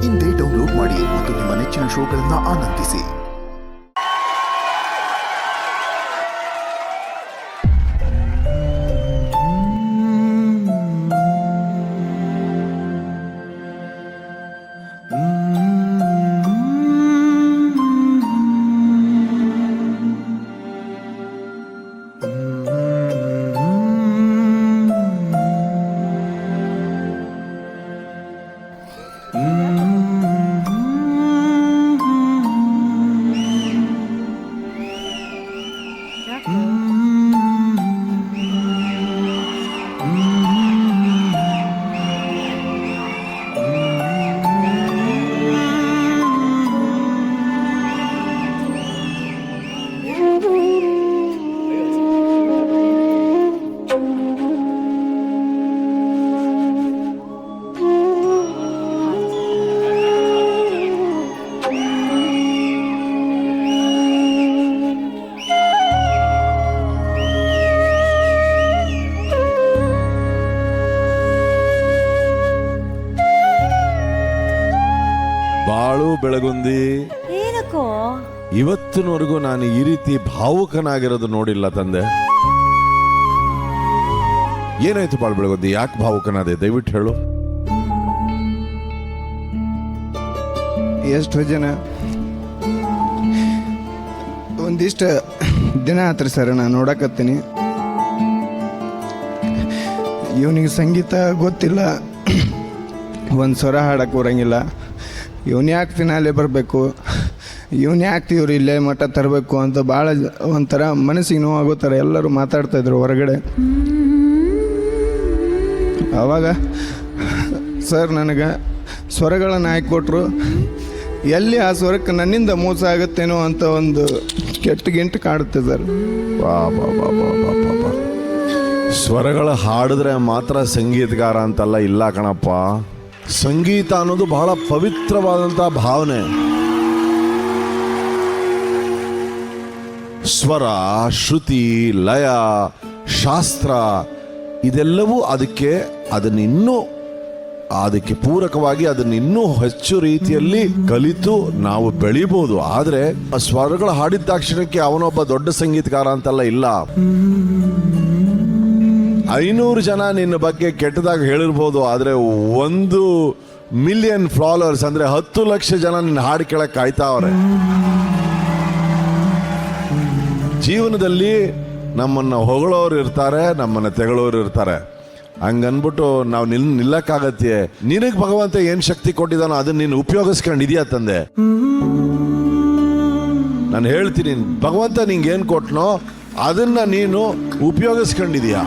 ಇಂದೇ ಡೌನ್ಲೋಡ್ ಮಾಡಿ ಮತ್ತು ನಿಮ್ಮ ನೆಚ್ಚಿನ ಶೋಗಳನ್ನು ಆನಂದಿಸಿ. ಬಾಳು ಬೆಳಗುಂದಿ, ಏನಕ್ಕೋ ಇವತ್ತಿನವರೆಗೂ ನಾನು ಈ ರೀತಿ ಭಾವುಕನಾಗಿರೋದು ನೋಡಿಲ್ಲ ತಂದೆ. ಏನಾಯ್ತು ಬಾಳು ಬೆಳಗುಂದಿ? ಯಾಕೆ ಭಾವುಕನಾದೆ? ದಯವಿಟ್ಟು ಹೇಳು. ಎಷ್ಟೋ ಜನ ಒಂದಿಷ್ಟು ದಿನ ಆತ್ರಿ ಸರ್ ನಾನು ನೋಡಕತ್ತೀನಿ. ಇವನಿಗೆ ಸಂಗೀತ ಗೊತ್ತಿಲ್ಲ, ಒಂದು ಸ್ವರ ಹಾಡಕ್ಕೆ ಬರಂಗಿಲ್ಲ. ಇವನು ಯಾಕೆ ಫಿನಾಲೆ ಬರಬೇಕು, ಇವನು ಯಾಕೆ ಇವ್ರು ಇಲ್ಲೇ ಮಠ ತರಬೇಕು ಅಂತ ಭಾಳ ಒಂಥರ ಮನಸ್ಸಿಗೆ ನೋವಾಗೋ ಥರ ಎಲ್ಲರೂ ಮಾತಾಡ್ತಾಯಿದ್ರು ಹೊರಗಡೆ. ಆವಾಗ ಸರ್ ನನಗೆ ಸ್ವರಗಳನ್ನು ಹಾಕಿಕೊಟ್ರು. ಎಲ್ಲಿ ಆ ಸ್ವರಕ್ಕೆ ನನ್ನಿಂದ ಮೋಸ ಆಗುತ್ತೇನೋ ಅಂತ ಒಂದು ಕೆಟ್ಟ ಗಿಂಟು ಕಾಡುತ್ತೆ ಸರ್. ಬಾ ಬಾ ಬಾ ಬಾ ಬಾ ಬಾ ಬಾ. ಸ್ವರಗಳ ಹಾಡಿದ್ರೆ ಮಾತ್ರ ಸಂಗೀತಗಾರ ಅಂತಲ್ಲ, ಇಲ್ಲ ಕಣಪ್ಪ. ಸಂಗೀತ ಅನ್ನೋದು ಬಹಳ ಪವಿತ್ರವಾದಂಥ ಭಾವನೆ. ಸ್ವರ, ಶ್ರುತಿ, ಲಯ, ಶಾಸ್ತ್ರ ಇದೆಲ್ಲವೂ ಅದಕ್ಕೆ ಪೂರಕವಾಗಿ ಅದನ್ನಿನ್ನೂ ಹೆಚ್ಚು ರೀತಿಯಲ್ಲಿ ಕಲಿತು ನಾವು ಬೆಳಿಬಹುದು. ಆದರೆ ಆ ಸ್ವರಗಳು ಹಾಡಿದ ತಕ್ಷಣಕ್ಕೆ ಅವನೊಬ್ಬ ದೊಡ್ಡ ಸಂಗೀತಗಾರ ಅಂತಲ್ಲ, ಇಲ್ಲ. 500 ಜನ ನಿನ್ನ ಬಗ್ಗೆ ಕೆಟ್ಟದಾಗಿ ಹೇಳಿರ್ಬೋದು, ಆದರೆ 1 ಮಿಲಿಯನ್ ಫಾಲೋವರ್ಸ್ ಅಂದ್ರೆ 10 ಲಕ್ಷ ಜನ ನಿನ್ನ ಹಾಡು ಕೇಳಕ್ ಕಾಯ್ತಾವ್ರೆ. ಜೀವನದಲ್ಲಿ ನಮ್ಮನ್ನ ಹೊಗಳೋರು ಇರ್ತಾರೆ, ನಮ್ಮನ್ನ ತೆಗಳೋರು ಇರ್ತಾರೆ. ಹಂಗನ್ಬಿಟ್ಟು ನಾವು ನಿಲ್ಲಕ್ಕಾಗತ್ತೆ? ನಿನಗೆ ಭಗವಂತ ಏನ್ ಶಕ್ತಿ ಕೊಟ್ಟಿದಾನೋ ಅದನ್ನ ನೀನು ಉಪಯೋಗಿಸ್ಕೊಂಡಿದ್ಯಾ ತಂದೆ? ನಾನು ಹೇಳ್ತೀನಿ, ಭಗವಂತ ನಿಂಗೆ ಏನ್ ಕೊಟ್ನೋ ಅದನ್ನ ನೀನು ಉಪಯೋಗಿಸ್ಕೊಂಡಿದ್ಯಾ?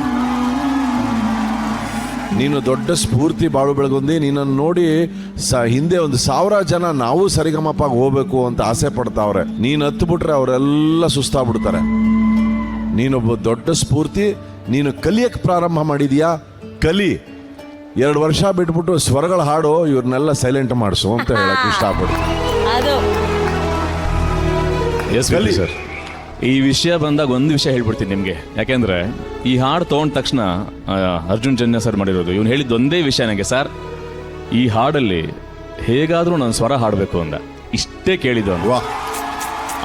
ನೀನು ದೊಡ್ಡ ಸ್ಫೂರ್ತಿ ಬಾಳು ಬೆಳಗುಂದಿ. ನೀನನ್ನು ನೋಡಿ ಹಿಂದೆ 1,000 ಜನ ನಾವು ಸರಿಗಮಪ್ಪಾಗ ಹೋಗ್ಬೇಕು ಅಂತ ಆಸೆ ಪಡ್ತಾವ್ರೆ. ನೀನು ಹತ್ಬಿಟ್ರೆ ಅವರೆಲ್ಲ ಸುಸ್ತಾಗ್ಬಿಡ್ತಾರೆ. ನೀನೊಬ್ಬ ದೊಡ್ಡ ಸ್ಫೂರ್ತಿ. ನೀನು ಕಲಿಯಕ್ಕೆ ಪ್ರಾರಂಭ ಮಾಡಿದ್ಯಾ? ಕಲಿ. 2 ವರ್ಷ ಬಿಟ್ಬಿಟ್ಟು ಸ್ವರಗಳ ಹಾಡು ಇವ್ರನ್ನೆಲ್ಲ ಸೈಲೆಂಟ್ ಮಾಡಿಸು ಅಂತ ಹೇಳಕ್ ಇಷ್ಟಪಡ್ತೀನಿ. ಸರ್, ಈ ವಿಷಯ ಬಂದಾಗ ಒಂದು ವಿಷಯ ಹೇಳ್ಬಿಡ್ತೀನಿ ನಿಮಗೆ. ಯಾಕೆಂದ್ರೆ ಈ ಹಾಡು ತೊಗೊಂಡ ತಕ್ಷಣ ಅರ್ಜುನ್ ಜನ್ಯ ಸರ್ ಮಾಡಿರೋದು, ಇವನು ಹೇಳಿದ್ದು ಒಂದೇ ವಿಷಯ ನನಗೆ, ಸರ್ ಈ ಹಾಡಲ್ಲಿ ಹೇಗಾದರೂ ನಾನು ಸ್ವರ ಹಾಡಬೇಕು ಅಂದ. ಇಷ್ಟೇ ಕೇಳಿದ್ದು.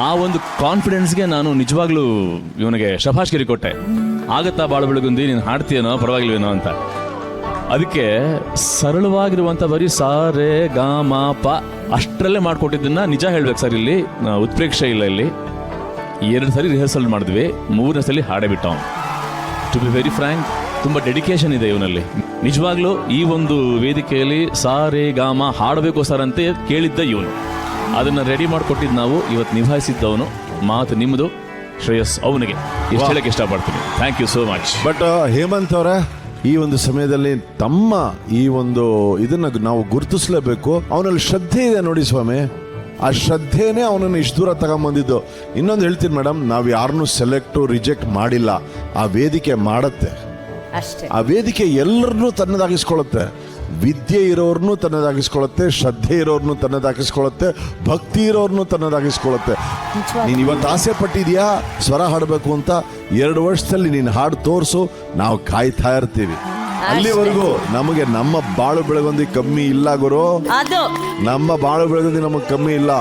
ಆ ಒಂದು ಕಾನ್ಫಿಡೆನ್ಸ್ಗೆ ನಾನು ನಿಜವಾಗ್ಲೂ ಇವನಿಗೆ ಶಭಾಷ್ಗಿರಿ ಕೊಟ್ಟೆ. ಆಗತ್ತಾ ಬಾಳು ಬೆಳಗುಂದಿ, ನೀನು ಹಾಡ್ತೀಯನೋ ಪರವಾಗಿಲ್ವೇನೋ ಅಂತ. ಅದಕ್ಕೆ ಸರಳವಾಗಿರುವಂಥ ಬರೀ ಸ ರೇ ಗ ಮ ಪ ಅಷ್ಟರಲ್ಲೇ ಮಾಡಿಕೊಟ್ಟಿದ್ದನ್ನ ನಿಜ ಹೇಳ್ಬೇಕು ಸರ್. ಇಲ್ಲಿ ಉತ್ಪ್ರೇಕ್ಷೆ ಇಲ್ಲ. ಇಲ್ಲಿ 2 ಸರಿ ರಿಹರ್ಸಲ್ ಮಾಡಿದ್ವಿ, 3ನೇ ಸಲ ಹಾಡೇ ಬಿಟ್ಟ ಅವನು. ಟು ಬಿ ವೆರಿ ಫ್ರ್ಯಾಂಕ್, ತುಂಬ ಡೆಡಿಕೇಶನ್ ಇದೆ ಇವನಲ್ಲಿ. ನಿಜವಾಗ್ಲೂ ಈ ಒಂದು ವೇದಿಕೆಯಲ್ಲಿ ಸ ರೇ ಗ ಮ ಹಾಡಬೇಕು ಸರ್ ಅಂತ ಕೇಳಿದ್ದ ಇವನು. ಅದನ್ನು ರೆಡಿ ಮಾಡಿಕೊಟ್ಟಿದ್ದು ನಾವು, ಇವತ್ತು ನಿಭಾಯಿಸಿದ್ದವನು. ಮಾತು ನಿಮ್ಮದು, ಶ್ರೇಯಸ್ ಅವನಿಗೆ. ಇಷ್ಟು ಹೇಳಕ್ಕೆ ಇಷ್ಟಪಡ್ತೀನಿ. Thank you so much. But Hemant ಅವರೇ, ಈ ಒಂದು ಸಮಯದಲ್ಲಿ ತಮ್ಮ ಈ ಒಂದು ಇದನ್ನ ನಾವು ಗುರುತಿಸಲೇಬೇಕು. ಅವನಲ್ಲಿ ಶ್ರದ್ಧೆ ಇದೆ ನೋಡಿ ಸ್ವಾಮಿ. ಆ ಶ್ರದ್ಧೆನೇ ಅವನನ್ನು ಇಷ್ಟು ದೂರ ತಗೊಂಬಂದಿದ್ದು. ಇನ್ನೊಂದು ಹೇಳ್ತೀನಿ ಮೇಡಮ್, ನಾವು ಯಾರನ್ನೂ ರಿಜೆಕ್ಟ್ ಮಾಡಿಲ್ಲ. ಆ ವೇದಿಕೆ ಮಾಡತ್ತೆ. ಆ ವೇದಿಕೆ ಎಲ್ಲರನ್ನೂ ತನ್ನದಾಗಿಸ್ಕೊಳ್ಳುತ್ತೆ. ವಿದ್ಯೆ ಇರೋರ್ನು ತನ್ನದಾಗಿಸ್ಕೊಳ್ಳುತ್ತೆ, ಶ್ರದ್ಧೆ ಇರೋರ್ನು ತನ್ನದಾಗಿಸ್ಕೊಳ್ಳುತ್ತೆ, ಭಕ್ತಿ ಇರೋರ್ನು ತನ್ನದಾಗಿಸ್ಕೊಳ್ಳುತ್ತೆ. ನೀನು ಇವತ್ತು ಆಸೆ ಪಟ್ಟಿದ್ಯಾ ಸ್ವರ ಹಾಡಬೇಕು ಅಂತ? 2 ವರ್ಷದಲ್ಲಿ ನೀನು ಹಾಡು ತೋರಿಸು, ನಾವು ಕಾಯ್ತಾ ಇರ್ತೀವಿ. ಅಲ್ಲಿವರೆಗೂ ನಮಗೆ ನಮ್ಮ ಬಾಳು ಬೆಳಗೊಂದಿ ಕಮ್ಮಿ ಇಲ್ಲ ಗುರು. ಅದು ನಮ್ಮ ಬಾಳು ಬೆಳಗೊಂದಿ ನಮಗೆ ಕಮ್ಮಿ ಇಲ್ಲ.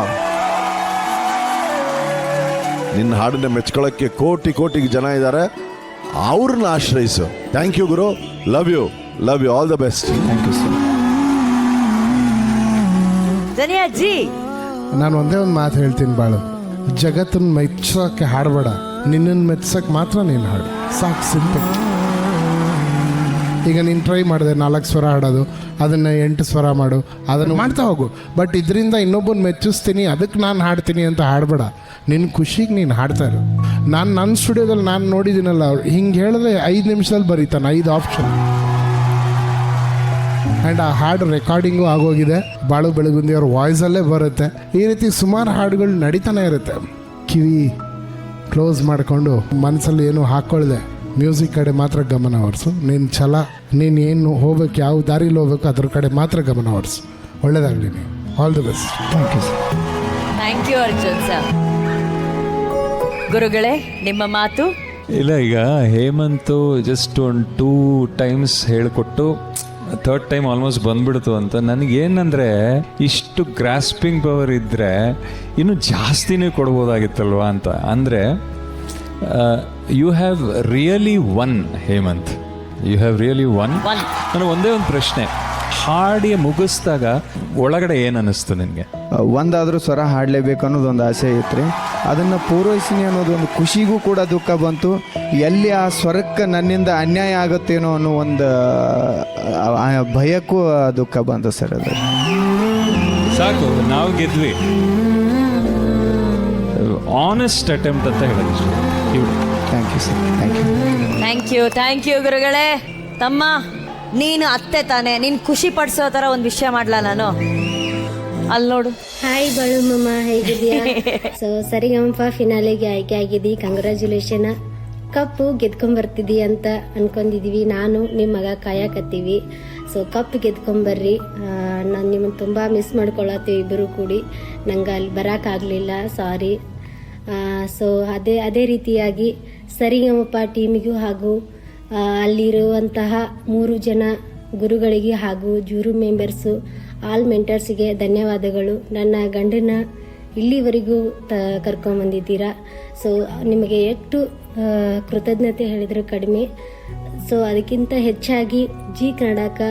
ನಿನ್ನ ಹಾಡನ್ನ ಮೆಚ್ಕೊಳ್ಳೋಕ್ಕೆ ಕೋಟಿ ಕೋಟಿ ಜನ ಇದ್ದಾರೆ, ಅವ್ರನ್ನ ಆಶ್ರಯಿಸು. ಥ್ಯಾಂಕ್ ಯು ಗುರು. Love you, all the best. Thank you sir. ಧನ್ಯಾಜಿ, ನಾನು ಒಂದೇ ಒಂದು ಮಾತು ಹೇಳ್ತೀನಿ ಬಾಳು, ಜಗತ್ತನ್ನ ಮೆಚ್ಚೋಕ್ಕೆ ಹಾಡಬೇಡ, ನಿನ್ನನ್ನು ಮೆಚ್ಚೋಕ್ಕೆ ಮಾತ್ರ ನೀನು ಹಾಡು ಸಾಕು, ಸಿಂಪಲ್. ಈಗ ನೀನು ಟ್ರೈ ಮಾಡಿದೆ 4 ಸ್ವರ ಹಾಡೋದು, ಅದನ್ನು 8 ಸ್ವರ ಮಾಡು, ಅದನ್ನು ಮಾಡ್ತಾ ಹೋಗು. ಬಟ್ ಇದರಿಂದ ಇನ್ನೊಬ್ಬನ ಮೆಚ್ಚಿಸ್ತೀನಿ ಅದಕ್ಕೆ ನಾನು ಹಾಡ್ತೀನಿ ಅಂತ ಹಾಡಬೇಡ. ನಿನ್ನ ಖುಷಿಗೆ ನೀನು ಹಾಡ್ತಾ ಇರು. ನನ್ನ ಸ್ಟುಡಿಯೋದಲ್ಲಿ ನಾನು ನೋಡಿದ್ದೀನಲ್ಲ, ಹಿಂಗೆ ಹೇಳಿದ್ರೆ 5 ನಿಮಿಷದಲ್ಲಿ ಬರೀತಾನೆ 5 ಆಪ್ಷನ್. ಆ್ಯಂಡ್ ಆ ಹಾಡು ರೆಕಾರ್ಡಿಂಗು ಆಗೋಗಿದೆ. ಬಾಳು ಬೆಳಗುಂದಿ ಅವ್ರ ವಾಯ್ಸಲ್ಲೇ ಬರುತ್ತೆ. ಈ ರೀತಿ ಸುಮಾರು ಹಾಡುಗಳು ನಡೀತಾನೆ ಇರುತ್ತೆ. ಕಿವಿ ಕ್ಲೋಸ್ ಮಾಡಿಕೊಂಡು ಮನಸ್ಸಲ್ಲಿ ಏನು ಹಾಕ್ಕೊಳ್ದೆ ಮ್ಯೂಸಿಕ್ ಕಡೆ ಮಾತ್ರ ಗಮನ ಹೊರಿಸು. ನಿನ್ನ ಛಲ, ನೀನು ಏನು ಹೋಗ್ಬೇಕು, ಯಾವ ದಾರಿಲಿ ಹೋಗ್ಬೇಕು ಅದ್ರ ಕಡೆ ಮಾತ್ರ ಗಮನ ಹೊರಿಸು. ಒಳ್ಳೇದಾಗಲಿ. ನೀವು all the best. Thank you sir. Thank you Arjun sir. ಗುರುಗಳೇ, ನಿಮ್ಮ ಮಾತು. ಇಲ್ಲ, ಈಗ ಹೇಮಂತು ಜಸ್ಟ್ ಒಂದು 2 ಟೈಮ್ಸ್ ಹೇಳಿಕೊಟ್ಟು 3rd ಟೈಮ್ ಆಲ್ಮೋಸ್ಟ್ ಬಂದ್ಬಿಡ್ತು ಅಂತ. ನನಗೇನಂದರೆ, ಇಷ್ಟು ಗ್ರಾಸ್ಪಿಂಗ್ ಪವರ್ ಇದ್ದರೆ ಇನ್ನೂ ಜಾಸ್ತಿನೇ ಕೊಡ್ಬೋದಾಗಿತ್ತಲ್ವಾ ಅಂತ. ಅಂದರೆ you have really won Hemant, you have really won. ನನಗೆ ಒಂದೇ ಒಂದು ಪ್ರಶ್ನೆ, ಹಾಡಿ ಮುಗಿಸ್ದಾಗ ಒಳಗಡೆ ಏನು ಅನ್ನಿಸ್ತು ನಿನಗೆ? ಒಂದಾದರೂ ಸ್ವರ ಹಾಡಲೇಬೇಕು ಅನ್ನೋದೊಂದು ಆಸೆ ಐತ್ರಿ. ಅದನ್ನು ಪೂರೈಸಿನಿ ಅನ್ನೋದೊಂದು ಖುಷಿಗೂ ಕೂಡ ದುಃಖ ಬಂತು. ಎಲ್ಲಿ ಆ ಸ್ವರಕ್ಕೆ ನನ್ನಿಂದ ಅನ್ಯಾಯ ಆಗುತ್ತೇನೋ ಅನ್ನೋ ಒಂದು ಭಯಕ್ಕೂ ದುಃಖ ಬಂತು ಸರ್. ಅದು ಸಾಕು, ನಾವು ಗೆದ್ವಿ. ಆನೆಸ್ಟ್ ಅಟೆಂಪ್ಟ್ ಅಂತ ಹೇಳೋದು. Thank you sir. Thank you ಗುರುಗಳೇ. ತಮ್ಮ, ನೀನು ಅತ್ತೆ ತಾನೆ, ನೀನು ಖುಷಿ ಪಡಿಸೋ ಥರ ಒಂದು ವಿಷಯ ಮಾಡ್ಲಾ ನಾನು? ಅಲ್ಲಿ ನೋಡು. ಹಾಯ್ ಬಾಳು ಮಮ್ಮ, ಹೇಗಿದೆಯಾ? ಸೊ ಸರಿಗಮಪ ಫಿನಾಲೆಗೆ ಆಯ್ಕೆ ಆಗಿದ್ದಿ, ಕಂಗ್ರ್ಯಾಚುಲೇಷನ್. ಕಪ್ಪು ಗೆದ್ಕೊಂಬರ್ತಿದ್ದಿ ಅಂತ ಅನ್ಕೊಂಡಿದೀವಿ. ನಾನು ನಿಮ್ಮ ಮಗ ಕಾಯಕತ್ತೀವಿ. So cup ಗೆದ್ಕೊಂಬರ್ರಿ. ನಾನು ನಿಮ್ಮನ್ನು ತುಂಬ ಮಿಸ್ ಮಾಡ್ಕೊಳತ್ತೀವಿ ಇಬ್ಬರು ಕೂಡಿ. ನಂಗೆ ಅಲ್ಲಿ ಬರೋಕ್ಕಾಗಲಿಲ್ಲ, ಸಾರಿ. ಸೊ ಅದೇ ರೀತಿಯಾಗಿ ಸರಿಗಮಪ ಟೀಮಿಗೂ ಹಾಗೂ ಅಲ್ಲಿರುವಂತಹ 3 ಜನ ಗುರುಗಳಿಗೆ ಹಾಗೂ ಜೂರು ಮೆಂಬರ್ಸು, ಆಲ್ ಮೆಂಟರ್ಸ್ಗೆ ಧನ್ಯವಾದಗಳು. ನನ್ನ ಗಂಡನ ಇಲ್ಲಿವರೆಗೂ ಕರ್ಕೊಂಬಂದಿದ್ದೀರಾ. ಸೊ ನಿಮಗೆ ಎಷ್ಟು ಕೃತಜ್ಞತೆ ಹೇಳಿದರೂ ಕಡಿಮೆ. ಸೊ ಅದಕ್ಕಿಂತ ಹೆಚ್ಚಾಗಿ ಜಿ ಕನ್ನಡಕ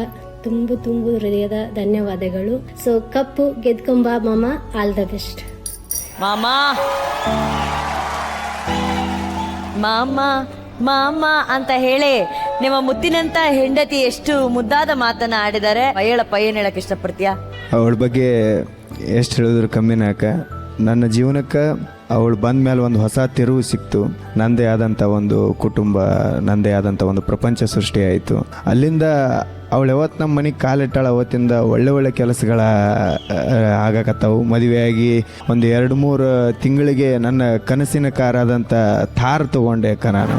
ತುಂಬು ಹೃದಯದ ಧನ್ಯವಾದಗಳು. ಸೊ ಕಪ್ಪು ಗೆದ್ಕೊಂಬ ಮಾಮ, ಆಲ್ ದ ಬೆಸ್ಟ್. ಮಾಮ ಅಂತ ಹೇಳಿ ನಿಮ್ಮ ಮುತ್ತಿನಂತ ಹೆಂಡತಿ ಎಷ್ಟು ಮುದ್ದಾದ ಮಾತನ್ನ ಆಡಿದ್ದಾರೆ. ಹೇಳಪ್ಪ, ಏನು ಹೇಳಕ್ಕೆ ಇಷ್ಟಪಡ್ತೀಯಾ? ಅವಳ ಬಗ್ಗೆ ಎಷ್ಟು ಹೇಳಿದ್ರು ಕಮ್ಮಿನಾಕ. ನನ್ನ ಜೀವನಕ್ಕೆ ಅವಳು ಬಂದ ಮೇಲೆ ಒಂದು ಹೊಸ ತಿರುವು ಸಿಕ್ತು. ನನ್ನದೇ ಆದಂಥ ಒಂದು ಕುಟುಂಬ, ನನ್ನದೇ ಆದಂಥ ಒಂದು ಪ್ರಪಂಚ ಸೃಷ್ಟಿ ಆಯಿತು. ಅಲ್ಲಿಂದ ಅವಳು ಯಾವತ್ತು ನಮ್ಮ ಮನೆಗೆ ಕಾಲಿಟ್ಟಾಳ ಅವತ್ತಿಂದ ಒಳ್ಳೆ ಕೆಲಸಗಳ ಆಗಕತ್ತವು. ಮದುವೆಯಾಗಿ ಒಂದು 2-3 ತಿಂಗಳಿಗೆ ನನ್ನ ಕನಸಿನ ಕಾರಾದಂಥ ಥಾರ್ ತೊಗೊಂಡೆ ನಾನು.